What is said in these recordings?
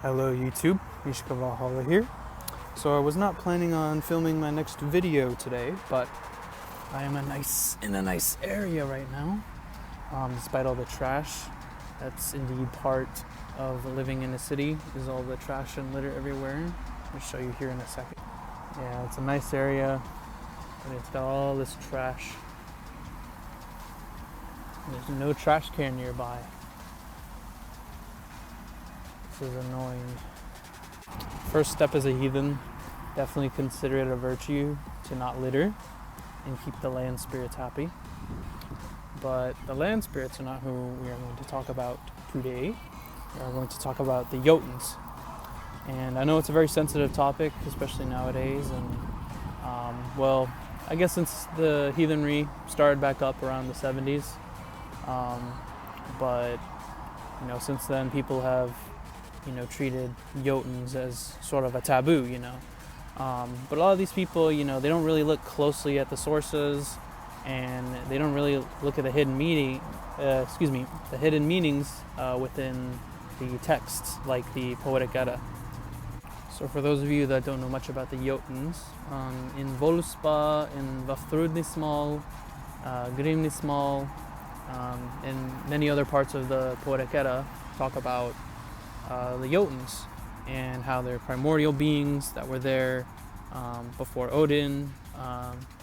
Hello YouTube, Mishka Valhalla here. So I was not planning on filming my next video today, but I am in a nice area right now. Despite all the trash, that's indeed part of living in a city, is all the trash and litter everywhere. I'll show you here in a second. Yeah, it's a nice area, and it's got all this trash. There's no trash can nearby. This is annoying. First step as a heathen, definitely consider it a virtue to not litter and keep the land spirits happy. But the land spirits are not who we are going to talk about today. We are going to talk about the Jotunns. And I know it's a very sensitive topic, especially nowadays. And well, I guess since the heathenry started back up around the 70s, but since then people have treated Jotunns as sort of a taboo, But a lot of these people, they don't really look closely at the sources, and they don't really look at the hidden meanings within the texts, like the Poetic Edda. So for those of you that don't know much about the Jotunns, in Voluspa, in Vafthrudnismal, Grimnismal, and many other parts of the Poetic Edda talk about the Jotunns and how they're primordial beings that were there before Odin,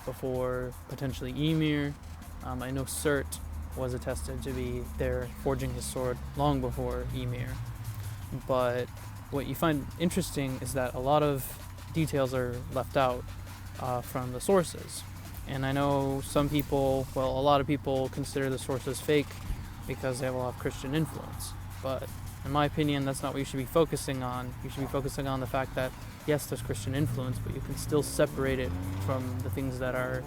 before potentially Ymir. I know Surt was attested to be there forging his sword long before Ymir. But what you find interesting is that a lot of details are left out from the sources. And I know a lot of people consider the sources fake because they have a lot of Christian influence. But in my opinion, that's not what you should be focusing on. You should be focusing on the fact that, yes, there's Christian influence, but you can still separate it from the things that are,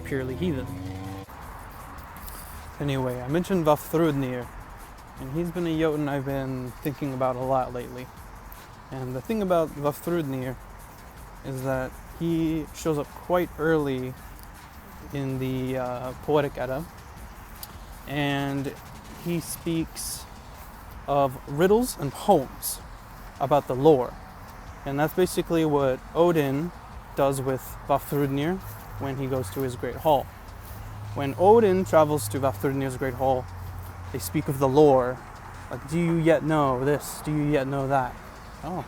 purely heathen. Anyway, I mentioned Vafthrudnir, and he's been a Jotun I've been thinking about a lot lately. And the thing about Vafthrudnir is that he shows up quite early in the Poetic Edda, and he speaks of riddles and poems about the lore. And that's basically what Odin does with Vafthrudnir when he goes to his great hall. When Odin travels to Vafthrudnir's great hall, they speak of the lore. Like, do you yet know this? Do you yet know that? Oh,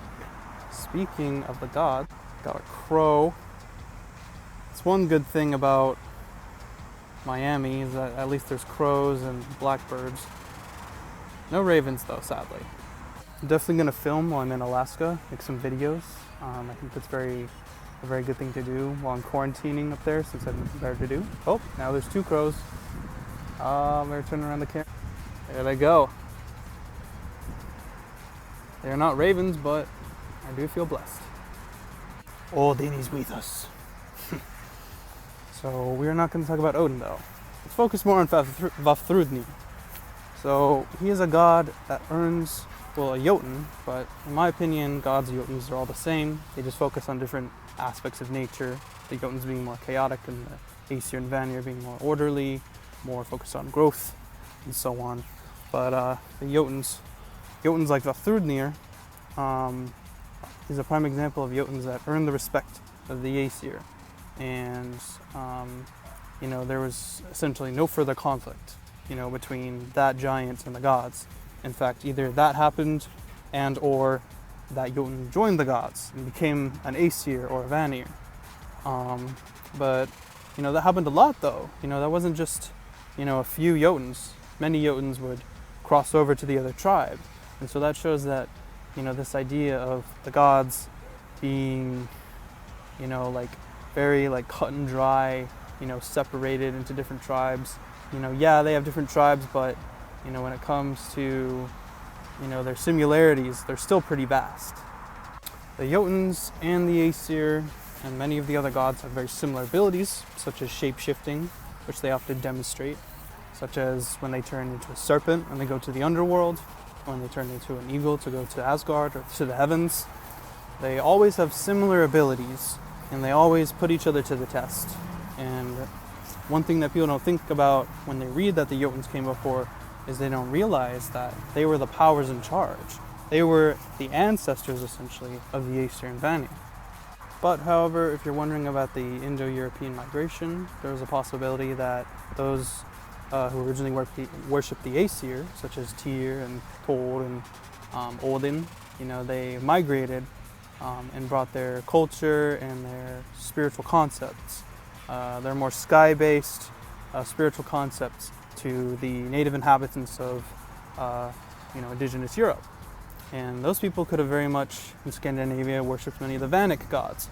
speaking of the god, got a crow. It's one good thing about Miami is that at least there's crows and blackbirds. No ravens though, sadly. I'm definitely going to film while I'm in Alaska, make some videos. I think that's a very good thing to do while I'm quarantining up there, since I have nothing better to do. Oh, now there's two crows. I'm going to turn around the camera. There they go. They're not ravens, but I do feel blessed. Odin is with us. So we're not going to talk about Odin though. Let's focus more on Vafthrudnir. So he is a god that earns, a Jotun, but in my opinion, gods and Jotuns are all the same. They just focus on different aspects of nature. The Jotuns being more chaotic, and the Aesir and Vanir being more orderly, more focused on growth, and so on. But the Jotuns like Vafthrudnir, is a prime example of Jotuns that earn the respect of the Aesir. And, there was essentially no further conflict between that giant and the gods. In fact, either that happened or that Jotun joined the gods and became an Aesir or a Vanir. But that happened a lot though. That wasn't just, a few Jotuns. Many Jotuns would cross over to the other tribe. And so that shows that, this idea of the gods being, very cut and dry, separated into different tribes. They have different tribes, but, when it comes to, their similarities, they're still pretty vast. The Jotuns and the Aesir and many of the other gods have very similar abilities, such as shape-shifting, which they often demonstrate, such as when they turn into a serpent and they go to the underworld, when they turn into an eagle to go to Asgard or to the heavens. They always have similar abilities, and they always put each other to the test. And one thing that people don't think about when they read that the Jotuns came before is they don't realize that they were the powers in charge. They were the ancestors, essentially, of the Aesir and Vanir. But, however, if you're wondering about the Indo-European migration, there's a possibility that those who originally worshipped the Aesir, such as Tyr and Thor and Odin, they migrated and brought their culture and their spiritual concepts, their more sky-based spiritual concepts, to the native inhabitants of indigenous Europe. And those people could have very much, in Scandinavia, worshipped many of the Vanic gods.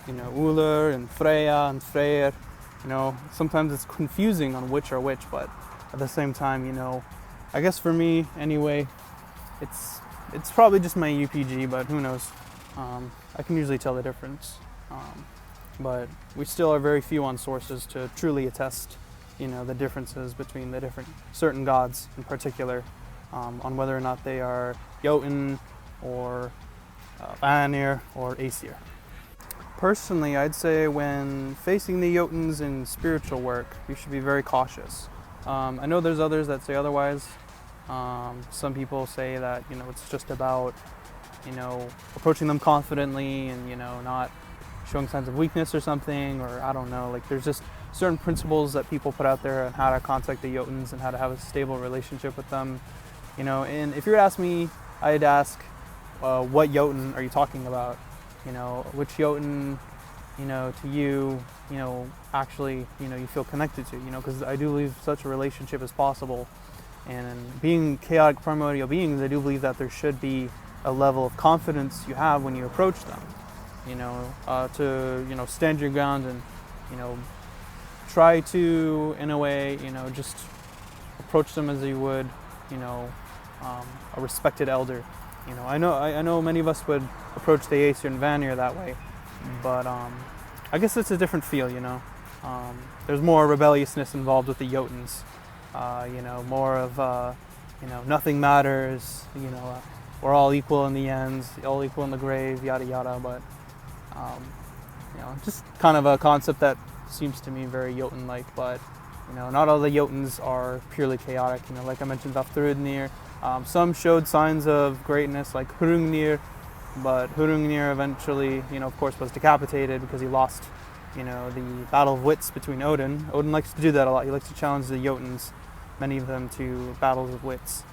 Ullr and Freya and Freyr. Sometimes it's confusing on which are which, but at the same time, I guess for me, anyway, it's probably just my UPG, but who knows? I can usually tell the difference. But we still are very few on sources to truly attest, the differences between the certain gods in particular, on whether or not they are Jotun or Vanir or Aesir. Personally, I'd say when facing the Jotunns in spiritual work, you should be very cautious. I know there's others that say otherwise. Some people say that, it's just about, approaching them confidently and, not showing signs of weakness or something, or I don't know, there's just certain principles that people put out there on how to contact the Jotunns and how to have a stable relationship with them. And if you were to ask me, I'd ask, what Jotun are you talking about? Which Jotun, to you, actually, you feel connected to, because I do believe such a relationship is possible. And being chaotic primordial beings, I do believe that there should be a level of confidence you have when you approach them, to, stand your ground and, try to, in a way, just approach them as you would, a respected elder. I know many of us would approach the Aesir and Vanir that way, but I guess it's a different feel, There's more rebelliousness involved with the Jotunns, more of, nothing matters, we're all equal in the end, all equal in the grave, yada yada, but, just kind of a concept that seems to me very Jotun-like, but, not all the Jotunns are purely chaotic, like I mentioned about Thrudnir. Some showed signs of greatness, like Hrungnir, but Hrungnir eventually, of course, was decapitated because he lost, the battle of wits between Odin. Odin likes to do that a lot. He likes to challenge the Jotunns, many of them, to battles of wits.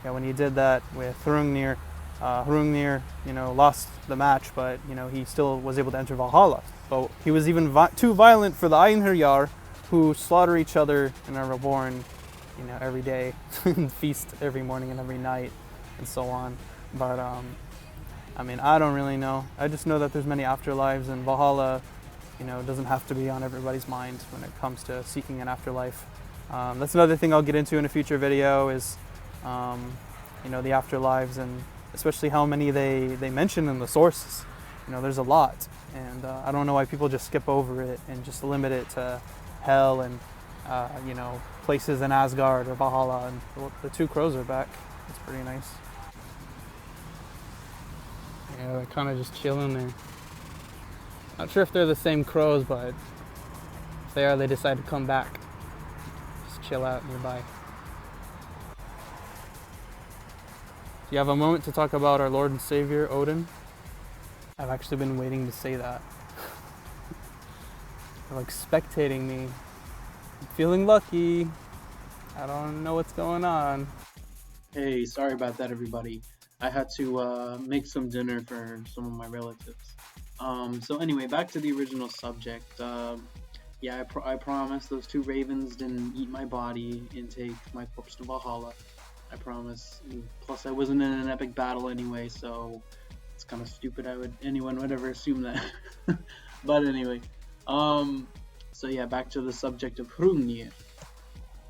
When he did that with Hrungnir, Hrungnir, lost the match, but, he still was able to enter Valhalla. But he was even too violent for the Einherjar, who slaughter each other and are reborn, every day, and feast every morning and every night, and so on. But, I don't really know. I just know that there's many afterlives, and Valhalla, doesn't have to be on everybody's mind when it comes to seeking an afterlife. That's another thing I'll get into in a future video is, the afterlives, and especially how many they mention in the sources. There's a lot, and I don't know why people just skip over it and just limit it to hell and, places in Asgard or Valhalla, and the two crows are back. It's pretty nice. Yeah, they're kind of just chilling there. Not sure if they're the same crows, but if they are, they decide to come back. Just chill out nearby. Do you have a moment to talk about our Lord and Savior, Odin? I've actually been waiting to say that. They're spectating me. I'm feeling lucky. I don't know what's going on. Hey, sorry about that, everybody. I had to make some dinner for some of my relatives. So anyway, back to the original subject. I promise those two ravens didn't eat my body and take my corpse to Valhalla. I promise. Plus, I wasn't in an epic battle anyway, so it's kind of stupid anyone would ever assume that. But anyway, back to the subject of Hrungnir.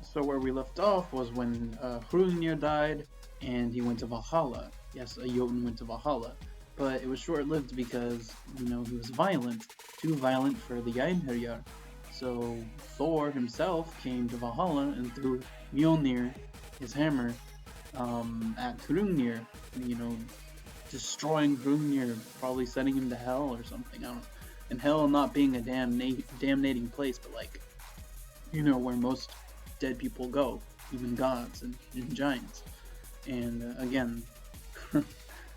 So where we left off was when Hrungnir died and he went to Valhalla. Yes, a Jotun went to Valhalla, but it was short-lived because, he was violent, too violent for the Einherjar. So Thor himself came to Valhalla and threw Mjolnir, his hammer, at Hrungnir, destroying Hrungnir, probably sending him to hell or something. I don't know. And hell not being a damnating place, but where most dead people go, even gods and giants. And again,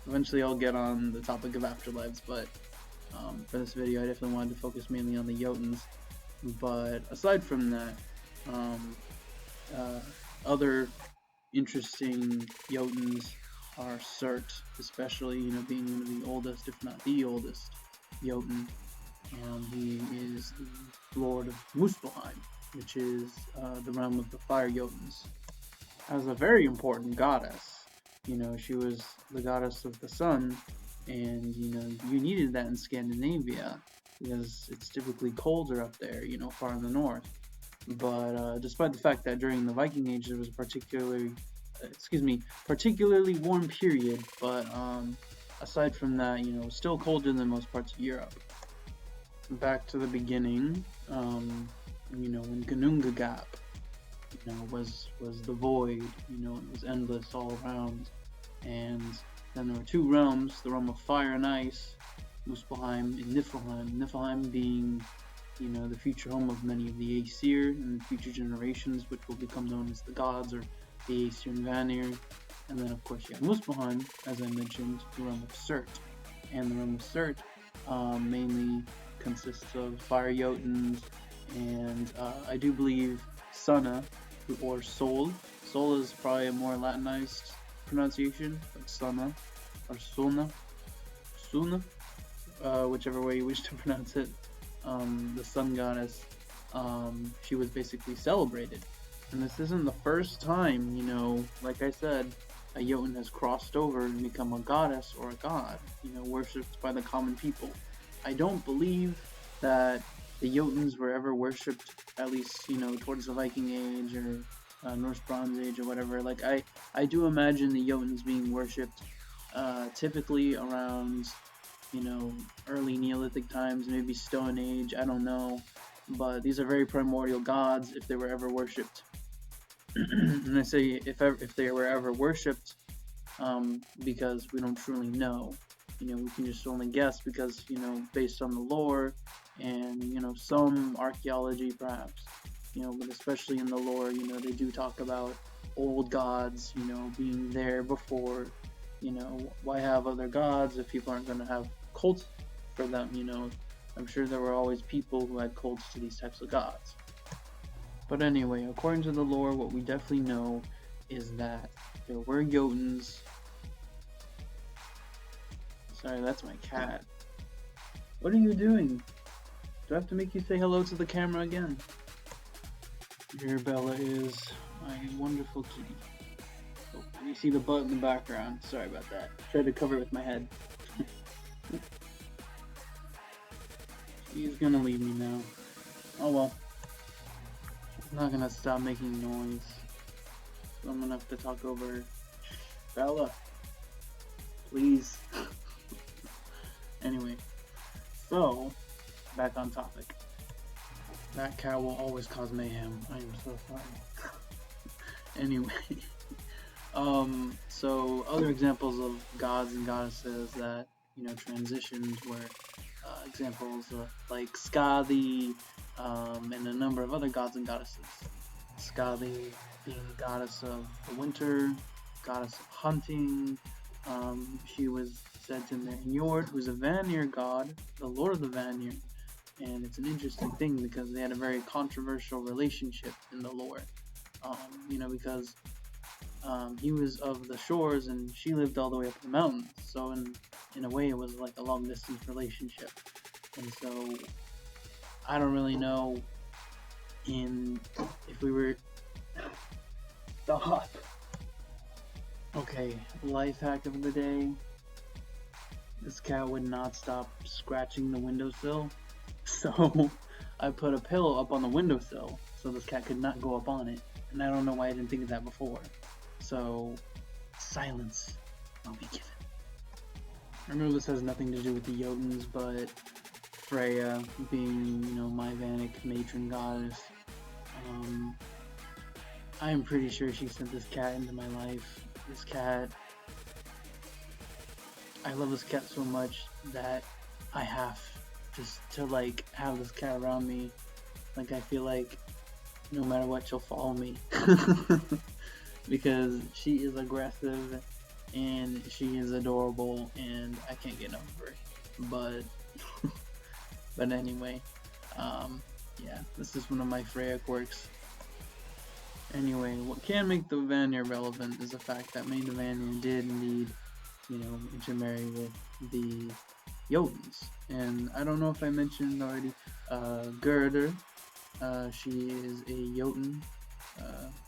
eventually I'll get on the topic of afterlives, but for this video I definitely wanted to focus mainly on the Jotunns. But aside from that, other interesting Jotunns are Surt, especially, being one of the oldest, if not the oldest, Jotun. He is the lord of Muspelheim, which is the realm of the fire Jotunns. As a very important goddess, she was the goddess of the sun, and you needed that in Scandinavia because it's typically colder up there, far in the north. But despite the fact that during the Viking Age there was a particularly warm period, but aside from that, still colder than most parts of Europe. Back to the beginning, when Ginnungagap, was the void, it was endless all around, and then there were two realms, the realm of fire and ice, Muspelheim and Niflheim. Niflheim being, the future home of many of the Aesir and future generations, which will become known as the gods, or the Aesir and Vanir. And then, of course, you have Muspelheim, as I mentioned, the realm of Surt. And the realm of Surt mainly consists of fire Jotuns, and I do believe Sunna, or Sol. Sol is probably a more Latinized pronunciation, like Sunna, or Suna, whichever way you wish to pronounce it. The sun goddess, she was basically celebrated. And this isn't the first time, like I said, a Jotun has crossed over and become a goddess or a god, worshipped by the common people. I don't believe that the Jotuns were ever worshipped, at least, towards the Viking Age or Norse Bronze Age or whatever. Like, I do imagine the Jotuns being worshipped typically around, early Neolithic times, maybe Stone Age, I don't know. But these are very primordial gods if they were ever worshipped. And I say if they were ever worshipped, because we don't truly know. We can just only guess because, based on the lore and, some archaeology perhaps, but especially in the lore, they do talk about old gods, being there before, why have other gods if people aren't going to have cults for them, I'm sure there were always people who had cults to these types of gods. But anyway, according to the lore, what we definitely know is that there were Jotuns. Sorry, that's my cat. What are you doing? Do I have to make you say hello to the camera again? Here Bella is, my wonderful kitty. Oh, you see the butt in the background. Sorry about that. Tried to cover it with my head. She's gonna leave me now. Oh well. She's not gonna stop making noise. So I'm gonna have to talk over her. Bella. Please. Anyway. So, back on topic. That cat will always cause mayhem. I am so sorry. Anyway. So other examples of gods and goddesses that, transitioned were examples of, like Skadi, and a number of other gods and goddesses. Skadi being the goddess of the winter, goddess of hunting. She was said to marry Njord, who's a Vanir god, the lord of the Vanir. And it's an interesting thing because they had a very controversial relationship in the lore. Because he was of the shores and she lived all the way up the mountains. So in a way it was like a long distance relationship. And so I don't really know if we were... Stop! Okay, life hack of the day. This cat would not stop scratching the windowsill. So I put a pillow up on the windowsill so this cat could not go up on it. And I don't know why I didn't think of that before. So, silence will be given. I know this has nothing to do with the Jotuns, but Freya being, my Vanic matron goddess, I'm pretty sure she sent this cat into my life. This cat, I love this cat so much that I have just to have this cat around me. I feel like no matter what, she'll follow me. because she is aggressive and she is adorable and I can't get enough of her. But but anyway, um, yeah, this is one of my Freya quirks. Anyway, what can make the Vanir relevant is the fact that Maid Vanir did indeed, intermarry with the Jotunns. And I don't know if I mentioned already, Gerder, she is a Jotun,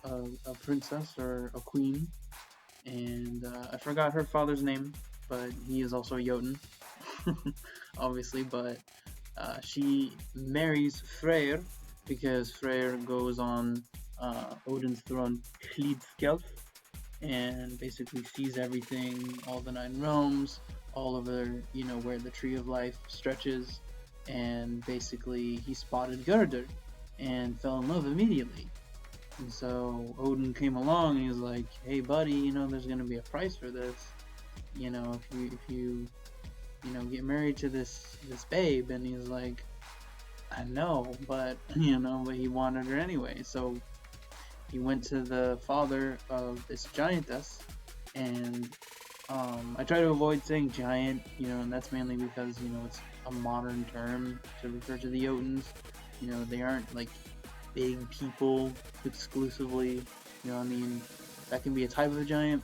a princess or a queen, and I forgot her father's name, but he is also a Jotun, obviously. But she marries Freyr because Freyr goes on Odin's throne, Hlidskjalf, and basically sees everything, all the 9 realms, all over, where the tree of life stretches, and basically he spotted Gerder and fell in love immediately. And so Odin came along and he was like, "Hey, buddy, there's gonna be a price for this. If you get married to this babe." And he's like, "I know, but but he wanted her anyway." So he went to the father of this giantess, and I try to avoid saying giant, and that's mainly because it's a modern term to refer to the Jotuns. They aren't like big people exclusively. I mean, that can be a type of a giant,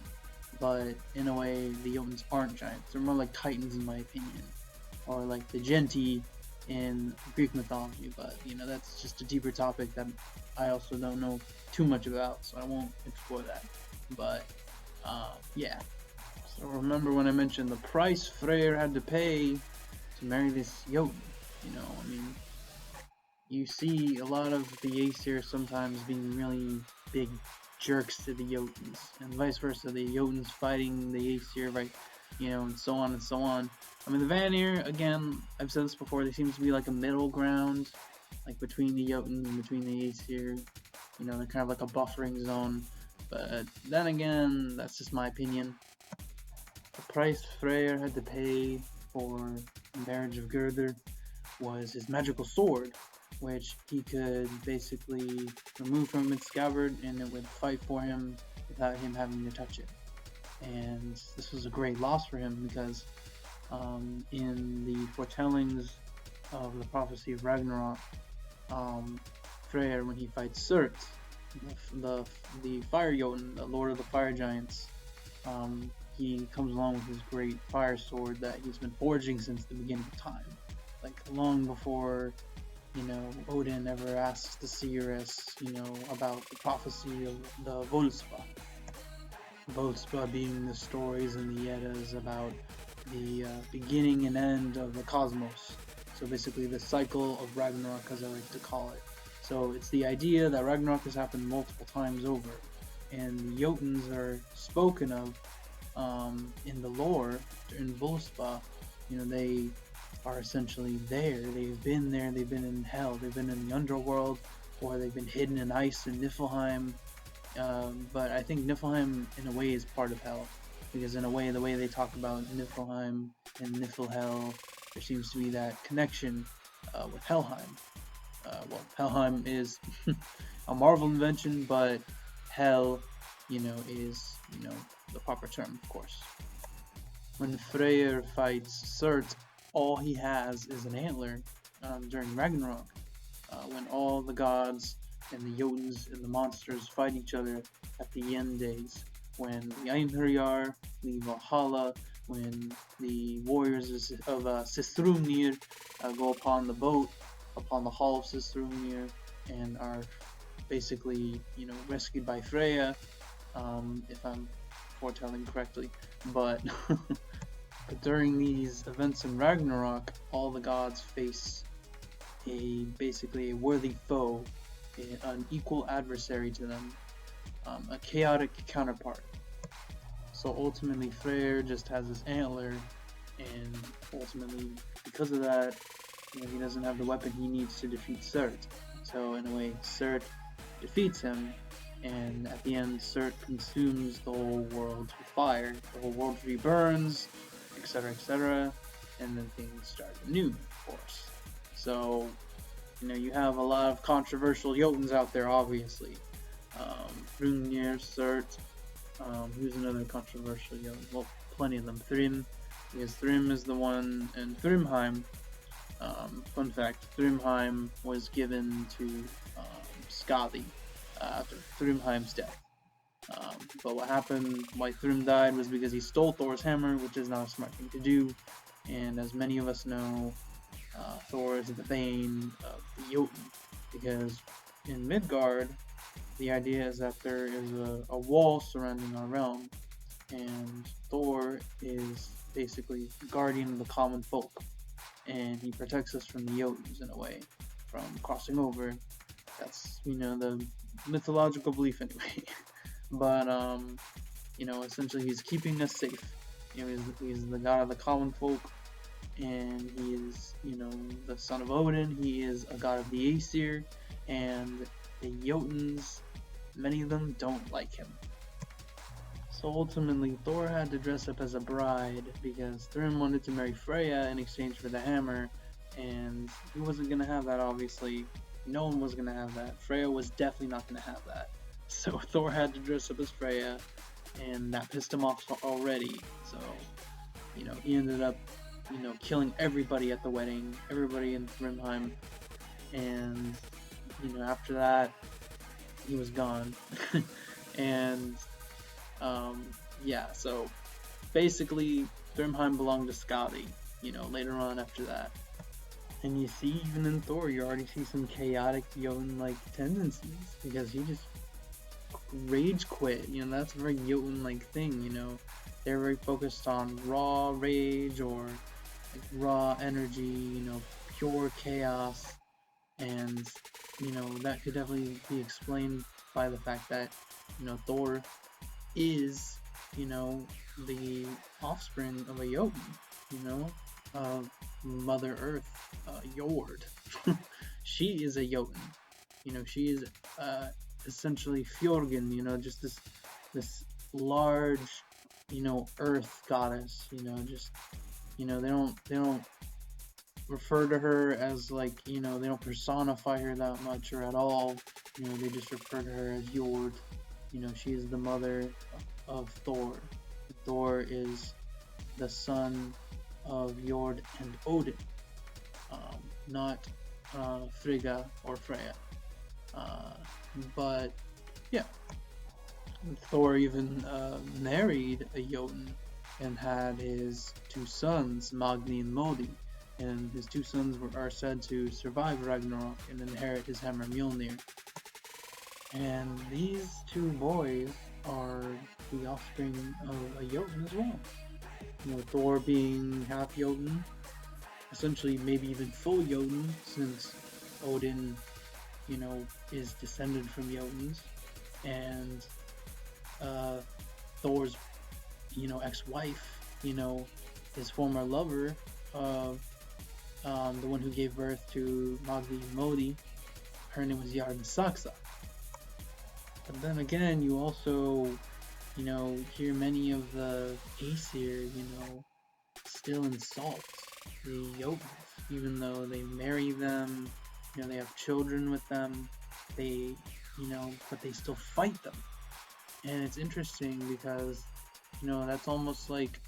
but in a way, the Jotuns aren't giants. They're more like titans, in my opinion, or like the Genti in Greek mythology. But that's just a deeper topic that I also don't know too much about, so I won't explore that. But yeah. So remember when I mentioned the price Freyr had to pay to marry this Jotun? I mean, you see a lot of the Aesir sometimes being really big jerks to the Jotuns, and vice versa. The Jotuns fighting the Aesir, right? And so on and so on. I mean, the Vanir, again, I've said this before, they seem to be like a middle ground, like between the Jotuns and between the Aesir. They're kind of like a buffering zone. But then again, that's just my opinion. The price Freyr had to pay for the marriage of Gerder was his magical sword, which he could basically remove from its scabbard and it would fight for him without him having to touch it. And this was a great loss for him because in the foretellings of the prophecy of Ragnarok, Freyr, when he fights Surt, the fire Jotun, the lord of the fire giants, he comes along with his great fire sword that he's been forging since the beginning of time, like long before Odin ever asks the seeress, about the prophecy of the Volspa. Volspa being the stories in the Eddas about the beginning and end of the cosmos. So basically the cycle of Ragnarok, as I like to call it. So it's the idea that Ragnarok has happened multiple times over, and the Jotuns are spoken of in the lore in Volspa. They are essentially there. They've been there. They've been in hell. They've been in the underworld, or they've been hidden in ice in Niflheim. But I think Niflheim, in a way, is part of hell, because in a way, the way they talk about Niflheim and Niflhel, there seems to be that connection with Helheim. Well, Helheim is a Marvel invention, but Hell, is the proper term, of course. When Freyr fights Surt, all he has is an antler during Ragnarok, when all the gods and the Jotuns and the monsters fight each other at the end days, when the Einherjar leave Valhalla, when the warriors of Sistrumnir go upon the boat, upon the hall of Sistrumnir, and are basically, rescued by Freya, if I'm foretelling correctly. But but during these events in Ragnarok, all the gods face basically a worthy foe, an equal adversary to them, a chaotic counterpart. So ultimately, Freyr just has his antler, and ultimately, because of that, he doesn't have the weapon he needs to defeat Surt. So in a way, Surt defeats him, and at the end, Surt consumes the whole world with fire. The whole world burns, etc., and then things start anew, of course. So, you have a lot of controversial Jotuns out there, obviously. Hrungnir, Surt, Who's another controversial Jotun? Well, plenty of them. Thrym, because Thrym is the one, and Thrymheim. Fun fact: Thrymheim was given to Skadi after Thrymheim's death. But what happened, why Thrym died, was because he stole Thor's hammer, which is not a smart thing to do. And as many of us know, Thor is the bane of the Jotun, because in Midgard, the idea is that there is a wall surrounding our realm, and Thor is basically guardian of the common folk, and he protects us from the Jotuns in a way, from crossing over. That's, the mythological belief anyway. But essentially he's keeping us safe. He's the god of the common folk, and he is, the son of Odin. He is a god of the Aesir, and the Jotuns, many of them don't like him. So ultimately, Thor had to dress up as a bride because Thrym wanted to marry Freya in exchange for the hammer, and he wasn't gonna have that, obviously. No one was gonna have that. Freya was definitely not gonna have that. So Thor had to dress up as Freya, and that pissed him off already. So, he ended up, killing everybody at the wedding, everybody in Thrymheim, and, after that, he was gone. And, so basically, Thrymheim belonged to Skadi, later on after that. And you see, even in Thor, you already see some chaotic Jotun-like tendencies, because he just rage quit. That's a very Jotun-like thing. They're very focused on raw rage, or like raw energy, pure chaos, and that could definitely be explained by the fact that Thor is the offspring of a Jotun, of Mother Earth, Jord. She is a Jotun. She is essentially Fjorgen, just this large, earth goddess. They don't refer to her as like, they don't personify her that much or at all. They just refer to her as Jord. She is the mother of Thor. Thor is the son of Jord and Odin, not Frigga or Freya. But yeah, Thor even married a Jotun and had his two sons, Magni and Modi. And his two sons are said to survive Ragnarok and inherit his hammer Mjolnir. And these two boys are the offspring of a Jotun as well. Thor being half Jotun, essentially maybe even full Jotun, since Odin, is descended from Jotuns, and Thor's, ex-wife, his former lover, the one who gave birth to Magni and Modi, her name was Jarn Saxa. But then again, you also, hear many of the Aesir, still insult the Jotuns, even though they marry them, they have children with them, they, but they still fight them. And it's interesting because, that's almost like,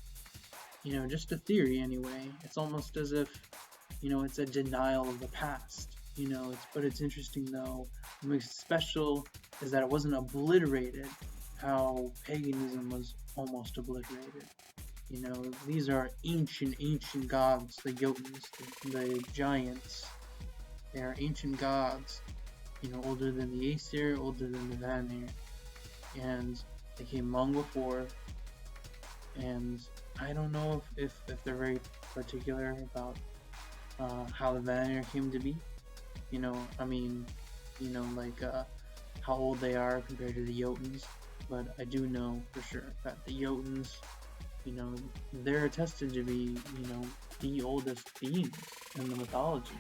just a theory anyway. It's almost as if, it's a denial of the past, but it's interesting though. What makes it special is that it wasn't obliterated how paganism was almost obliterated. These are ancient gods, the Jotuns, the giants. They are ancient gods, older than the Aesir, older than the Vanir. And they came long before, and I don't know if they're very particular about how the Vanir came to be. How old they are compared to the Jotuns. But I do know for sure that the Jotuns, they're attested to be, the oldest beings in the mythology.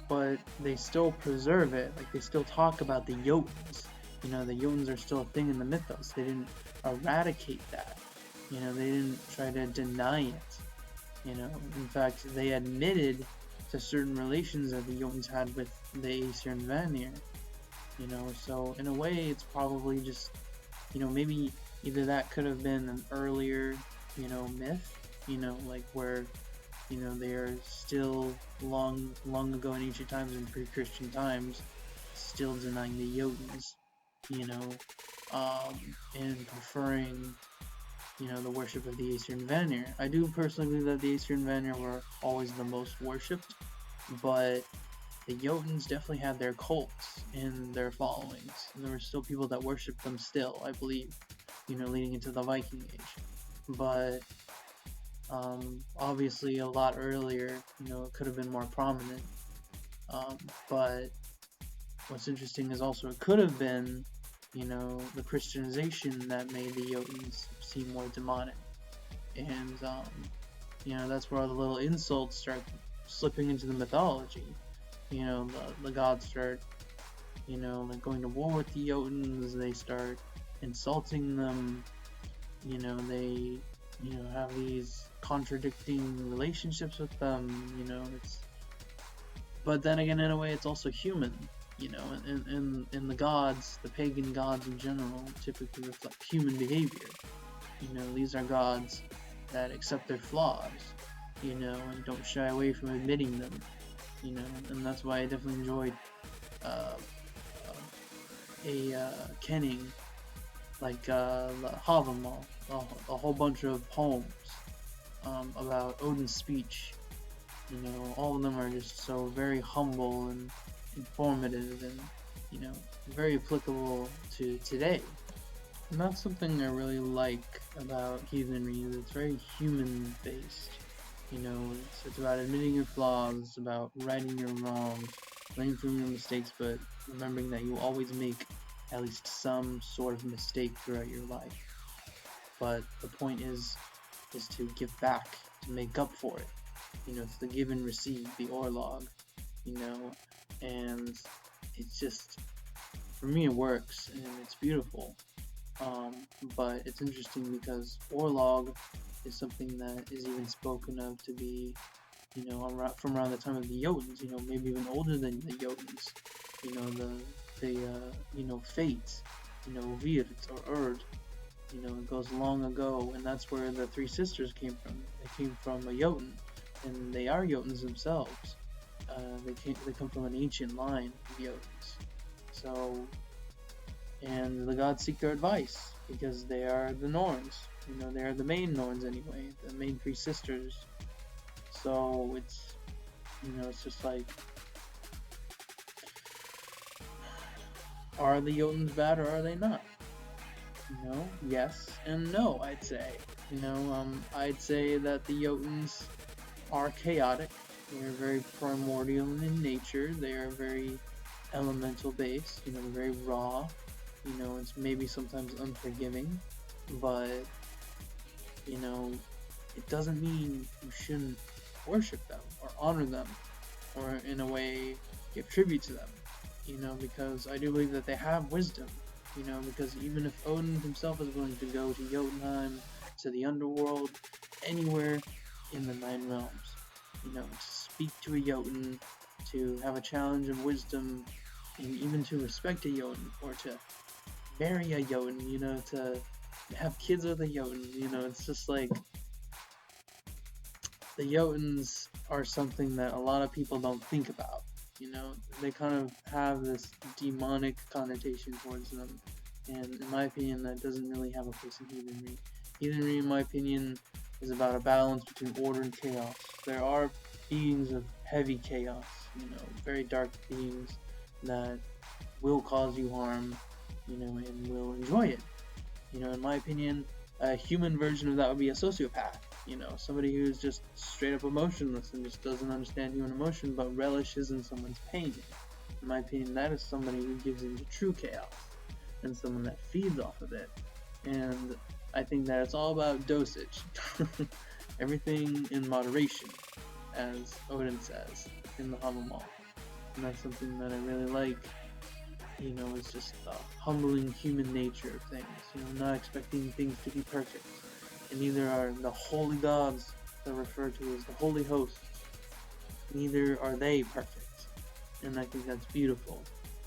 But they still preserve it. They still talk about the Jotuns. The Jotuns are still a thing in the mythos. They didn't eradicate that. They didn't try to deny it. In fact, they admitted to certain relations that the Jotuns had with the Aesir and Vanir. So in a way, it's probably just, maybe either that could have been an earlier, myth, like where, they are still long ago in ancient times and pre-Christian times, still denying the Jotuns, you know, and preferring, the worship of the Aesir and Vanir. I do personally believe that the Aesir and Vanir were always the most worshipped, but the Jotuns definitely had their cults and their followings, and there were still people that worshipped them still, I believe, leading into the Viking Age. But obviously a lot earlier, it could have been more prominent. But what's interesting is also it could have been, the Christianization that made the Jotuns seem more demonic. And, that's where all the little insults start slipping into the mythology. The gods start, like going to war with the Jotuns, they start insulting them, they, have these contradicting relationships with them, but then again, in a way, it's also human, and the gods, the pagan gods in general, typically reflect human behavior. These are gods that accept their flaws, and don't shy away from admitting them, and that's why I definitely enjoyed kenning, like Havamal, a whole bunch of poems about Odin's speech. All of them are just so very humble and informative and, very applicable to today. And that's something I really like about heathenry, is it's very human based. It's about admitting your flaws, it's about righting your wrongs, learning from your mistakes, but remembering that you will always make at least some sort of mistake throughout your life. But the point is to give back, to make up for it. It's the give and receive, the orlog, and it's just, for me it works, and it's beautiful. But it's interesting because orlog is something that is even spoken of to be, from around the time of the Jotuns, maybe even older than the Jotuns. The fate, Virt or Erd, it goes long ago, and that's where the three sisters came from. They came from a Jotun, and they are Jotuns themselves. They come from an ancient line of Jotuns. So, and the gods seek their advice because they are the Norns. They are the main Norns anyway, the main three sisters. So it's, it's just like, are the Jotuns bad or are they not? Yes and no, I'd say. I'd say that the Jotuns are chaotic. They are very primordial in nature. They are very elemental based, very raw. It's maybe sometimes unforgiving, but, it doesn't mean you shouldn't worship them or honor them or in a way give tribute to them, because I do believe that they have wisdom, because even if Odin himself is willing to go to Jotunheim, to the underworld, anywhere in the Nine Realms, to speak to a Jotun, to have a challenge of wisdom, and even to respect a Jotun, or to marry a Jotun, to have kids with a Jotun, it's just like, the Jotuns are something that a lot of people don't think about. They kind of have this demonic connotation towards them, and in my opinion, that doesn't really have a place in heathenry. Heathenry, in my opinion, is about a balance between order and chaos. There are beings of heavy chaos, very dark beings that will cause you harm, and will enjoy it. In my opinion, a human version of that would be a sociopath. Somebody who's just straight up emotionless and just doesn't understand human emotion but relishes in someone's pain. In my opinion, that is somebody who gives into true chaos and someone that feeds off of it. And I think that it's all about dosage. Everything in moderation, as Odin says in the Havamal. And that's something that I really like. It's just the humbling human nature of things. Not expecting things to be perfect. And neither are the holy gods that are referred to as the holy hosts. Neither are they perfect. And I think that's beautiful.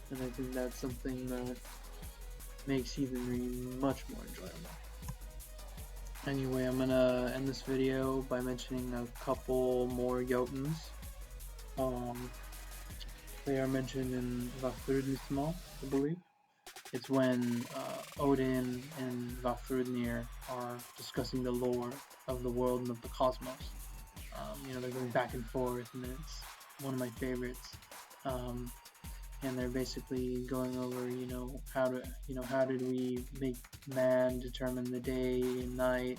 And I think that's something that makes heathenry much more enjoyable. Anyway, I'm gonna end this video by mentioning a couple more Jotunns. They are mentioned in Vafthrudnismal, I believe. It's when Odin and Vafthrudnir are discussing the lore of the world and of the cosmos. They're going back and forth, and it's one of my favorites. And they're basically going over, how did we make man determine the day and night,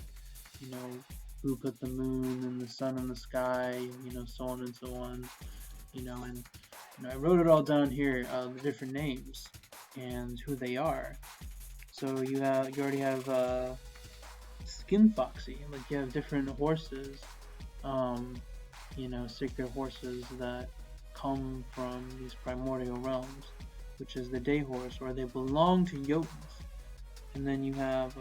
who put the moon and the sun in the sky, so on and so on, and I wrote it all down here, the different names and who they are. So you already have Skin Foxy, like you have different horses, sacred horses that come from these primordial realms, which is the day horse, or they belong to Jotunns. And then you have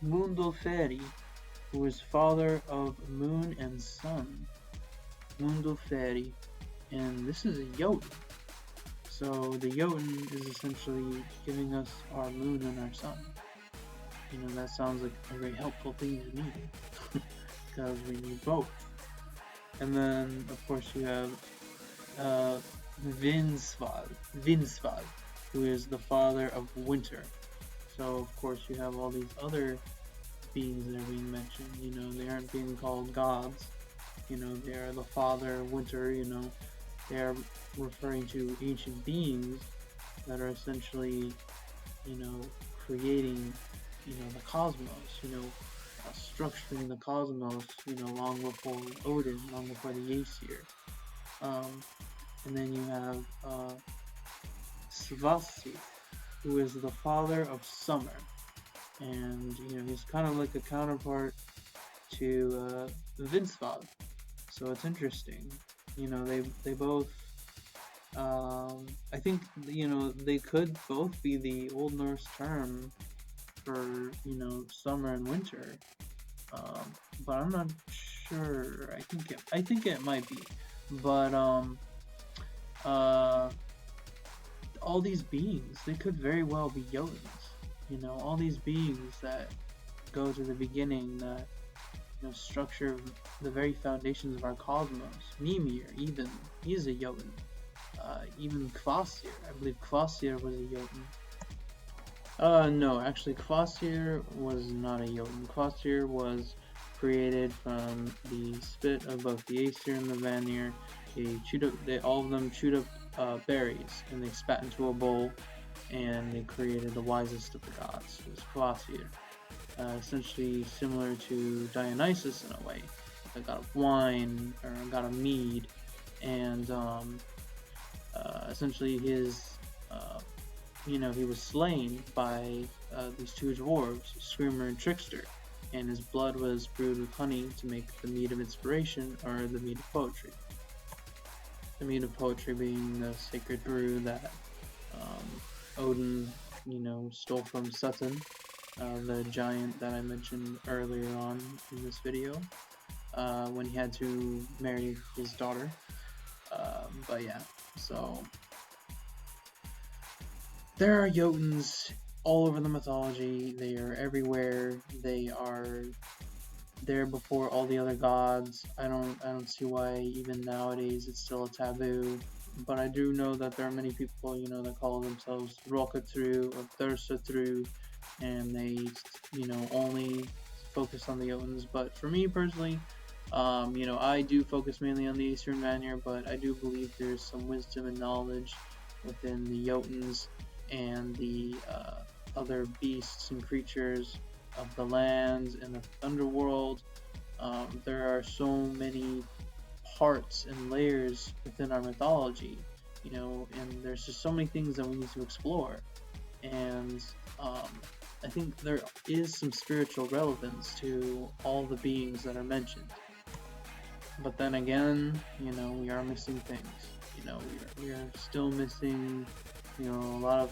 Mundulferi, who is father of moon and sun. Mundulferi, and this is a Jotun. So the Jotun is essentially giving us our moon and our sun. That sounds like a very helpful thing to need, because we need both. And then, of course, you have Vinsvad, who is the father of winter. So, of course, you have all these other beings that are being mentioned. They aren't being called gods. They are the father of winter. They are referring to ancient beings that are essentially, creating, the cosmos, structuring the cosmos, long before Odin, long before the Aesir. And then you have Svasi, who is the father of summer. And, he's kind of like a counterpart to Vinsvad. So it's interesting. They both, I think, they could both be the Old Norse term for, summer and winter. But I'm not sure. I think it might be. But, all these beings, they could very well be Jotunns. All these beings that go to the beginning, that structure the very foundations of our cosmos. Mimir, even, he's a Jotun. Even Kvasir, I believe Kvasir was a Jotun. No, actually Kvasir was not a Jotun. Kvasir was created from the spit of both the Aesir and the Vanir. All of them chewed up berries, and they spat into a bowl, and they created the wisest of the gods. It was Kvasir. Essentially similar to Dionysus in a way, a god of wine, or a god of mead, and essentially his, he was slain by these two dwarves, Screamer and Trickster, and his blood was brewed with honey to make the mead of inspiration, or the mead of poetry. The mead of poetry being the sacred brew that Odin, stole from Sutton, the giant that I mentioned earlier on in this video, when he had to marry his daughter. But yeah, so there are Jotunns all over the mythology. They are everywhere. They are there before all the other gods. I don't see why even nowadays it's still a taboo. But I do know that there are many people, that call themselves Rokatru or Thursatru, and they, only focus on the Jotunns. But for me personally, I do focus mainly on the Eastern Vanir, but I do believe there's some wisdom and knowledge within the Jotunns and the other beasts and creatures of the lands and the underworld. There are so many parts and layers within our mythology, and there's just so many things that we need to explore. And I think there is some spiritual relevance to all the beings that are mentioned. But then again, we are missing things. We are still missing, a lot of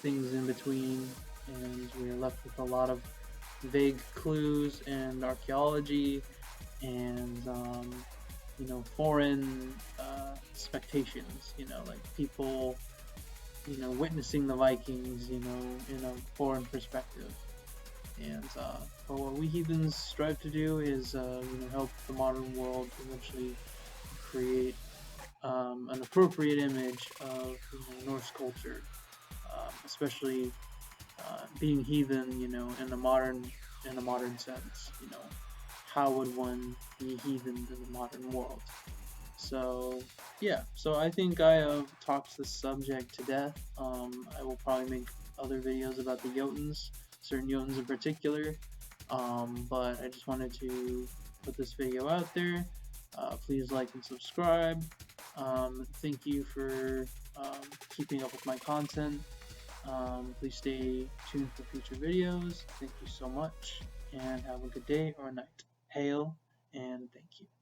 things in between, and we are left with a lot of vague clues and archaeology and, foreign expectations, like people, witnessing the Vikings, in a foreign perspective. And but what we heathens strive to do is, help the modern world eventually create an appropriate image of, Norse culture, especially being heathen, in a modern sense. How would one be heathen in the modern world? So yeah, so I think I have talked this subject to death. I will probably make other videos about the Jotunns, certain Jotunns in particular. But I just wanted to put this video out there. Please like and subscribe. Thank you for keeping up with my content. Please stay tuned for future videos. Thank you so much, and have a good day or night. Hail, and thank you.